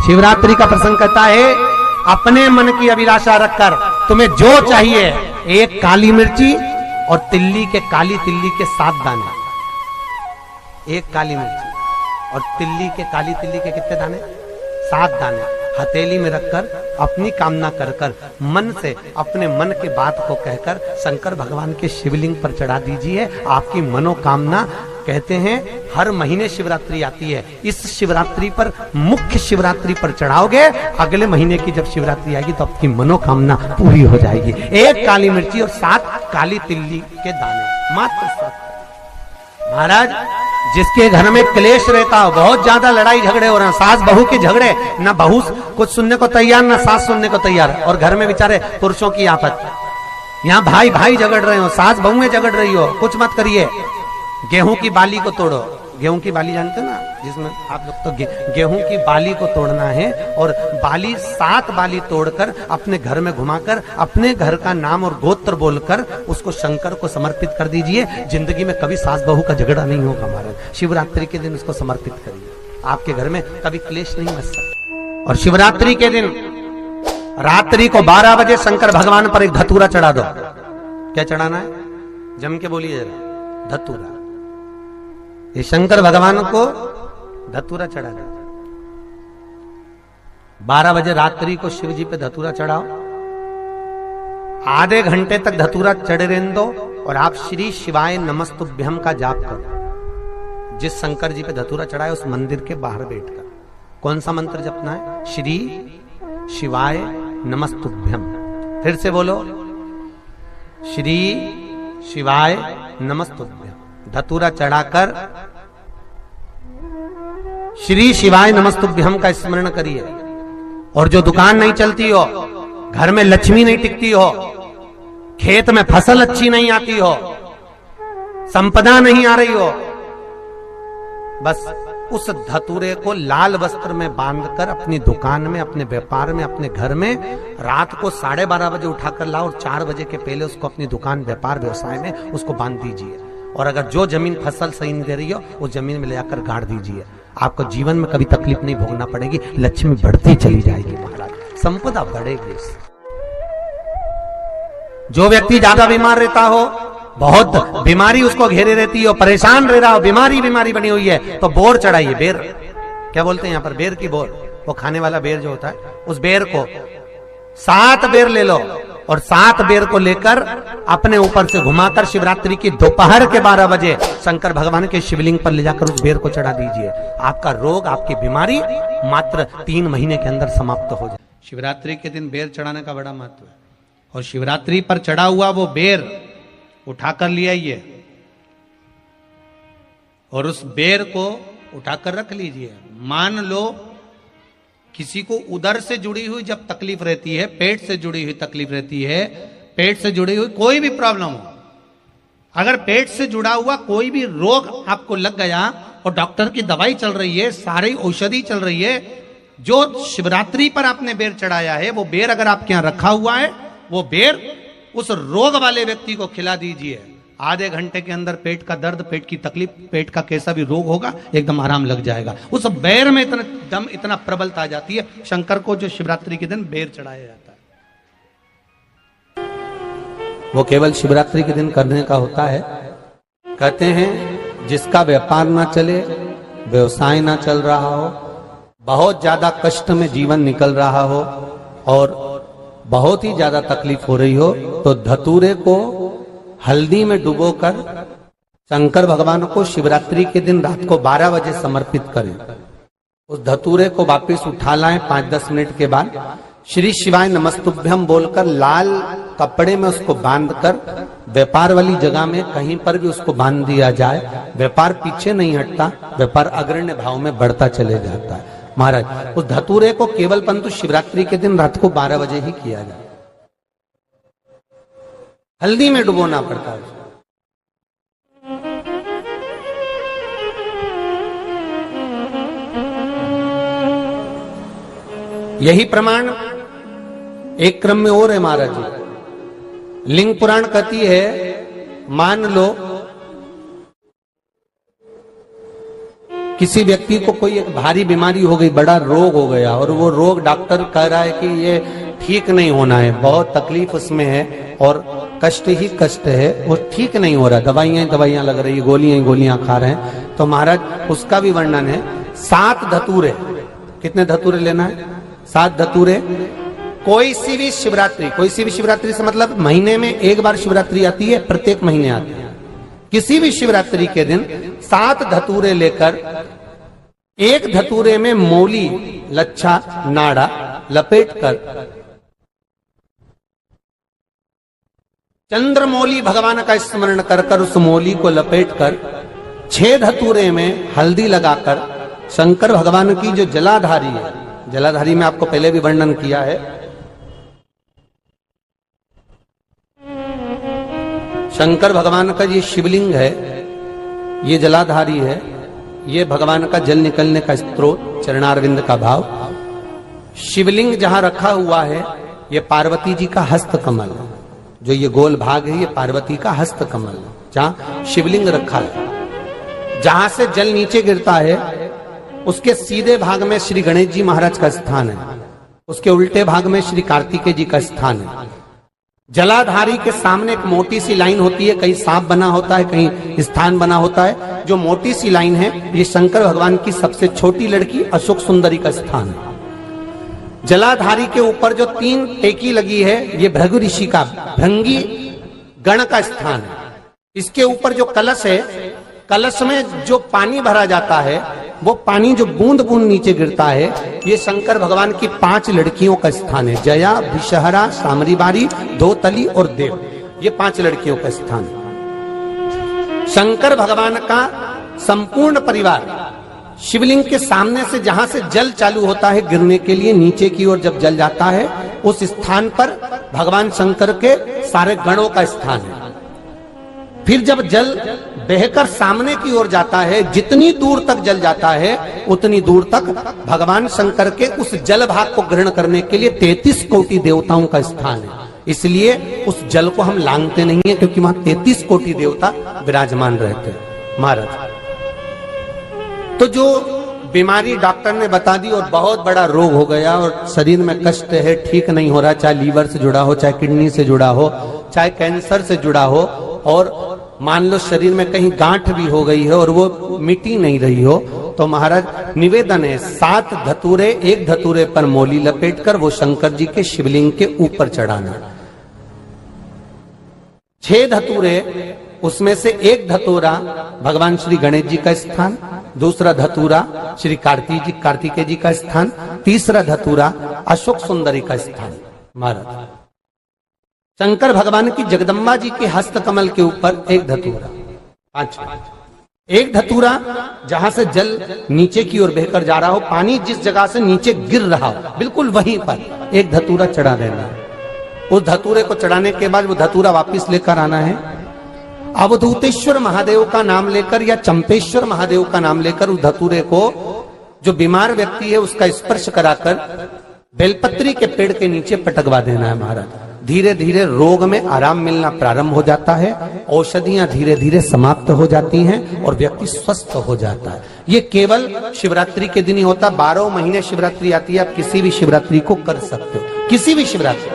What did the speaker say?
शिवरात्रि का प्रसंग कहता है, अपने मन की अभिलाषा रखकर तुम्हें जो चाहिए, एक काली मिर्ची और काली तिल्ली के 7 दाने। एक काली मिर्ची और काली तिल्ली के कितने दाने? 7 दाने हथेली में रखकर अपनी कामना कर कर मन से अपने मन की बात को कहकर शंकर भगवान के शिवलिंग पर चढ़ा दीजिए। आपकी मनोकामना, कहते हैं हर महीने शिवरात्रि आती है, इस शिवरात्रि पर, मुख्य शिवरात्रि पर चढ़ाओगे, अगले महीने की जब शिवरात्रि आएगी तो आपकी मनोकामना पूरी हो जाएगी। एक काली मिर्ची और 7 काली तिल्ली के दाने, मात्र 7। महाराज, जिसके घर में क्लेश रहता हो, बहुत ज्यादा लड़ाई झगड़े हो रहे हैं, सास बहू के झगड़े, ना बहू कुछ सुनने को तैयार ना सास सुनने को तैयार, और घर में बेचारे पुरुषों की आफत, यहाँ भाई भाई झगड़ रहे हो, सास बहू में झगड़ रही हो, कुछ मत करिए। गेहूं की बाली को तोड़ो। गेहूं की बाली जानते हो ना, जिसमें आप लोग तो गेहूं की बाली को तोड़ना है, और बाली 7 बाली तोड़कर अपने घर में घुमाकर अपने घर का नाम और गोत्र बोलकर उसको शंकर को समर्पित कर दीजिए। जिंदगी में कभी सास बहू का झगड़ा नहीं होगा। हमारे शिवरात्रि के दिन उसको समर्पित करिए, आपके घर में कभी क्लेश नहीं मच सकता। और शिवरात्रि के दिन रात्रि को 12 बजे शंकर भगवान पर एक धतूरा चढ़ा दो। क्या चढ़ाना है? जम के बोलिए जरा। धतूरा। ये शंकर भगवान को धतूरा चढ़ा दो। 12 बजे रात्रि को शिव जी पे धतूरा चढ़ाओ। आधे घंटे तक धतूरा चढ़े रहने दो और आप श्री शिवाय नमस्तुभ्यम का जाप करो। जिस शंकर जी पे धतूरा चढ़ाए उस मंदिर के बाहर बैठकर कौन सा मंत्र जपना है? श्री शिवाय नमस्तुभ्यम। फिर से बोलो, श्री शिवाय नमस्तुभ्यम। धतूरा चढ़ाकर श्री शिवाय नमस्तुभ्यम का स्मरण करिए। और जो दुकान नहीं चलती हो, घर में लक्ष्मी नहीं टिकती हो, खेत में फसल अच्छी नहीं आती हो, संपदा नहीं आ रही हो, बस उस धतूरे को लाल वस्त्र में बांधकर अपनी दुकान में, अपने व्यापार में, अपने घर में रात को 12:30 बजे उठाकर लाओ और 4 बजे के पहले उसको अपनी दुकान, व्यापार, व्यवसाय में उसको बांध दीजिए। और अगर जो जमीन फसल सही नहीं दे रही हो, उस जमीन में ले जाकर गाड़ दीजिए। आपको जीवन में कभी तकलीफ नहीं भोगना पड़ेगी, लक्ष्मी बढ़ती चली जाएगी महाराज, संपदा बढ़ेगी। जो व्यक्ति ज्यादा बीमार रहता हो, बहुत बीमारी उसको घेरे रहती हो, परेशान रह रहा हो, बीमारी बनी हुई है, तो बोर चढ़ाइए। बेर, क्या बोलते हैं यहाँ पर? बेर की बोर, वो खाने वाला बेर जो होता है, उस बेर को 7 बेर ले लो और 7 बेर को लेकर अपने ऊपर से घुमाकर शिवरात्रि की दोपहर के 12 बजे शंकर भगवान के शिवलिंग पर ले जाकर उस बेर को चढ़ा दीजिए। आपका रोग, आपकी बीमारी मात्र 3 महीने के अंदर समाप्त हो जाए। शिवरात्रि के दिन बेर चढ़ाने का बड़ा महत्व है। और शिवरात्रि पर चढ़ा हुआ वो बेर उठाकर ले आइए और उस बेर को उठाकर रख लीजिए। मान लो किसी को उदर से जुड़ी हुई जब तकलीफ रहती है, पेट से जुड़ी हुई तकलीफ रहती है, पेट से जुड़ी हुई कोई भी प्रॉब्लम हो, अगर पेट से जुड़ा हुआ कोई भी रोग आपको लग गया और डॉक्टर की दवाई चल रही है, सारी औषधि चल रही है, जो शिवरात्रि पर आपने बेर चढ़ाया है, वो बेर अगर आपके यहां रखा हुआ है, वो बेर उस रोग वाले व्यक्ति को खिला दीजिए। आधे घंटे के अंदर पेट का दर्द, पेट की तकलीफ, पेट का कैसा भी रोग होगा, एकदम आराम लग जाएगा। उस बेर में इतना दम, इतना प्रबलता आ जाती है शंकर को, जो शिवरात्रि के दिन बेर चढ़ाया जाता है, वो केवल शिवरात्रि के दिन करने का होता है। कहते हैं जिसका व्यापार ना चले, व्यवसाय ना चल रहा हो, बहुत ज्यादा कष्ट में जीवन निकल रहा हो और बहुत ही ज्यादा तकलीफ हो रही हो, तो धतूरे को हल्दी में डुबोकर शंकर भगवान को शिवरात्रि के दिन रात को 12 बजे समर्पित करें। उस धतूरे को वापस उठा लाएं 5-10 मिनट के बाद, श्री शिवाय नमस्तुभ्यम बोलकर लाल कपड़े में उसको बांधकर व्यापार वाली जगह में कहीं पर भी उसको बांध दिया जाए। व्यापार पीछे नहीं हटता, व्यापार अग्रण्य भाव में बढ़ता चले जाता है। महाराज, उस धतूरे को केवल परंतु शिवरात्रि के दिन रात को 12 बजे ही किया जाए। हल्दी में डुबोना पड़ता है। यही प्रमाण एक क्रम में और है महाराज जी। लिंग पुराण कहती है, मान लो किसी व्यक्ति को कोई एक भारी बीमारी हो गई, बड़ा रोग हो गया, और वो रोग डॉक्टर कह रहा है कि ये ठीक नहीं होना है, बहुत तकलीफ उसमें है और कष्ट ही कष्ट है, वो ठीक नहीं हो रहा, दवाइयां लग रही, गोलियां खा रहे हैं। तो महाराज उसका भी वर्णन है। 7 धतूरे, कितने धतूरे लेना है? 7 धतूरे। कोई सी भी शिवरात्रि से मतलब महीने में एक बार शिवरात्रि आती है, प्रत्येक महीने आती है। किसी भी शिवरात्रि के दिन 7 धतूरे लेकर, एक धतूरे में मौली, लच्छा, नाड़ा लपेटकर चंद्रमौली भगवान का स्मरण कर उस मौली को लपेटकर 6 धतूरे में हल्दी लगाकर शंकर भगवान की जो जलाधारी है, जलाधारी में आपको पहले भी वर्णन किया है, शंकर भगवान का ये शिवलिंग है, ये जलाधारी है, ये भगवान का जल निकलने का स्रोत, चरणारविंद का भाव। शिवलिंग जहां रखा हुआ है, ये पार्वती जी का हस्त कमल, जो ये गोल भाग है, ये पार्वती का हस्त कमल, जहां शिवलिंग रखा है। जहां से जल नीचे गिरता है, उसके सीधे भाग में श्री गणेश जी महाराज का स्थान है, उसके उल्टे भाग में श्री कार्तिकेय जी का स्थान है। जलाधारी के सामने एक मोटी सी लाइन होती है, कहीं सांप बना होता है, कहीं स्थान बना होता है। जो मोटी सी लाइन है, ये शंकर भगवान की सबसे छोटी लड़की अशोक सुंदरी का स्थान है। जलाधारी के ऊपर जो 3 टेकी लगी है, ये भृगु ऋषि का, भृंगी गण का स्थान है। इसके ऊपर जो कलश है, कलश में जो पानी भरा जाता है, वो पानी जो बूंद बूंद नीचे गिरता है, ये शंकर भगवान की 5 लड़कियों का स्थान है। जया, विषहरा, सामरीबारी, धोतली और देव, ये 5 लड़कियों का स्थान है। शंकर भगवान का संपूर्ण परिवार शिवलिंग के सामने से, जहां से जल चालू होता है गिरने के लिए, नीचे की ओर जब जल जाता है, उस स्थान पर भगवान शंकर के सारे गणों का स्थान है। फिर जब जल बहकर सामने की ओर जाता है, जितनी दूर तक जल जाता है, उतनी दूर तक भगवान शंकर के उस जल भाग को ग्रहण करने के लिए 33 कोटि देवताओं का स्थान है। इसलिए उस जल को हम लांघते नहीं है, क्योंकि वहां 33 कोटि देवता विराजमान रहते हैं। महाराज, तो जो बीमारी डॉक्टर ने बता दी और बहुत बड़ा रोग हो गया और शरीर में कष्ट है, ठीक नहीं हो रहा, चाहे लीवर से जुड़ा हो, चाहे किडनी से जुड़ा हो, चाहे कैंसर से जुड़ा हो, और मान लो शरीर में कहीं गांठ भी हो गई है और वो मिटी नहीं रही हो, तो महाराज निवेदन है 7 धतूरे, एक धतूरे पर मौली लपेटकर वो शंकर जी के शिवलिंग के ऊपर चढ़ाना। 6 धतूरे, उसमें से एक धतूरा भगवान श्री गणेश जी का स्थान, दूसरा धतूरा श्री कार्तिकेय जी का स्थान, तीसरा धतूरा अशोक सुंदरी का स्थान। महाराज, शंकर भगवान की जगदम्बा जी के हस्त कमल के ऊपर एक धतूरा, 5, एक धतूरा जहां से जल नीचे की ओर बहकर जा रहा हो, पानी जिस जगह से नीचे गिर रहा हो, बिल्कुल वहीं पर एक धतूरा चढ़ा देना है। उस धतूरे को चढ़ाने के बाद वो धतूरा वापस लेकर आना है। अवधूतेश्वर महादेव का नाम लेकर या चंपेश्वर महादेव का नाम लेकर उस धतूरे को, जो बीमार व्यक्ति है उसका स्पर्श कराकर बेलपत्री के पेड़ के नीचे पटकवा देना है। महाराज, धीरे धीरे रोग में आराम मिलना प्रारंभ हो जाता है, औषधियां धीरे धीरे समाप्त हो जाती हैं और व्यक्ति स्वस्थ हो जाता है। ये केवल शिवरात्रि के दिन ही होता, 12 महीने शिवरात्रि आती है, आप किसी भी शिवरात्रि को कर सकते हो, किसी भी शिवरात्रि।